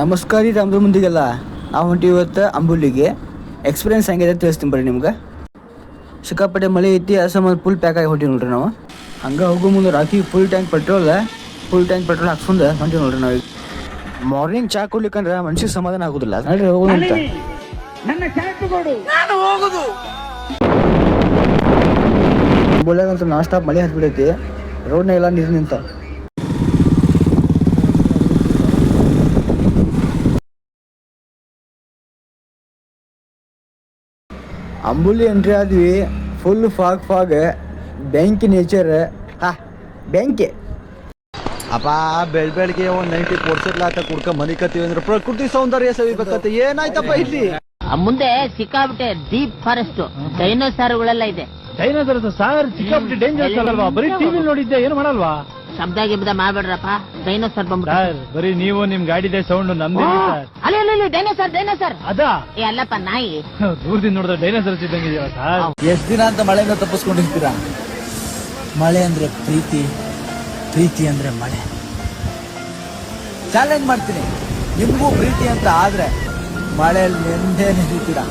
ನಮಸ್ಕಾರ ರೀ ನಮ್ದು ಮುಂದಿಗೆಲ್ಲ ನಾವು ಹೊಂಟಿವಿ ಇವತ್ತು ಅಂಬುಲಿಗೆ. ಎಕ್ಸ್ಪೀರಿಯನ್ಸ್ ಹೆಂಗಿದೆ ತಿಳಿಸ್ತೀನಿ ಬರ್ರಿ ನಿಮ್ಗೆ. ಸಿಕ್ಕಾಪಟ್ಟೆ ಮಳೆ ಐತಿ ಅಸಮ ಫುಲ್ ಪ್ಯಾಕ್ ಆಗಿ ಹೊಂಟಿವಿ ನೋಡ್ರಿ ನಾವು. ಹಂಗೆ ಹೋಗೋ ಮುಂದೆ ರಾಕಿ ಫುಲ್ ಟ್ಯಾಂಕ್ ಪೆಟ್ರೋಲ್ ಹಾಕ್ಸ್ಕೊಂಡು ಹೊಂಟಿವಿ ನೋಡ್ರಿ ನಾವು. ಮಾರ್ನಿಂಗ್ ಚಾ ಕುಡ್ಲಿಕ್ಕಂದ್ರೆ ಮನ್ಸಿಗೆ ಸಮಾಧಾನ ಆಗೋದಿಲ್ಲ. ನೋಡ್ರಿ ಹೋಗೋದು ಅಂತ ಅಂಬುಲಿಯಾಗಂತೂ ನಾನ್ ಸ್ಟಾಪ್ ಮಳೆ ಹತ್ಬಿಡೈತಿ. ರೋಡ್ನಾಗೆಲ್ಲ ನೀರು ನಿಂತ. ಅಂಬುಲಿ ಎಂಟ್ರಿ ಆದ್ವಿ. ಫುಲ್ ಫಾಗ್ ಬೆಂಕಿ ನೇಚರ್. ಬೆಂಕಿ ಅಪ್ಪ ಬೆಳಗ್ಗೆ ಒಂದ್ 90% ಕುಡ್ಕ ಮನಿಕತ್ತೀವಿ ಅಂದ್ರೆ ಪ್ರಕೃತಿ ಸೌಂದರ್ಯ ಸವಿಬೇಕಂತ ಏನಾಯ್ತಪ್ಪ ಇಲ್ಲಿ ಮುಂದೆ ಸಿಕ್ಕಾಬಿಟ್ಟೆ ಡೀಪ್ ಫಾರೆಸ್ಟ್ ಡೈನೋಸಾರ್ಗಳೆಲ್ಲ ಇದೆ. ಡೈನೋಸಾರ್ ಸಾರ್ ಸಿಕ್ಕಾಬಿಟ್ಟೆ ಡೇಂಜರ್ ಅಲ್ವಾ? ಬರೀ ಟಿವಿ ನೋಡಿದ್ದೆ, ಏನು ಮಾಡಲ್ವಾ? ಶಬ್ದ ಗಿಬ್ದ ಮಾಡ್ಬೇಡ್ರಪ್ಪ, ಡೈನೋಸಾರ್ ಬಂದ್ಬಿಟ್ಟು. ಬರೀ ನೀವು ನಿಮ್ ಗಾಡಿದೆ ಸೌಂಡ್ ನಮ್ದೇ. ಅಲ್ಲಿ ಡೈನೋಸಾರ್ ಅದಾ ಏ ಅಲ್ಲಪ್ಪ ನಾಯಿ. ದೂರದಿಂದ ನೋಡಿದ್ರೆ ಡೈನೋಸಾರ್ ಇದ್ದಂಗಿದೆಯಲ್ಲ ಸರ್. ಎಷ್ಟ್ ದಿನ ಅಂತ ಮಳೆಯಿಂದ ತಪ್ಪಿಸ್ಕೊಂಡಿರ್ತೀರಾ? ಮಳೆ ಅಂದ್ರೆ ಪ್ರೀತಿ ಅಂದ್ರೆ ಮಳೆ. ಚಾಲೆಂಜ್ ಮಾಡ್ತೀನಿ, ನಿಮ್ಗೂ ಪ್ರೀತಿ ಅಂತ ಆದ್ರೆ ಮಳೆಯಲ್ಲಿ ನೆಂದೇ ನಿಲ್ತೀರಾ.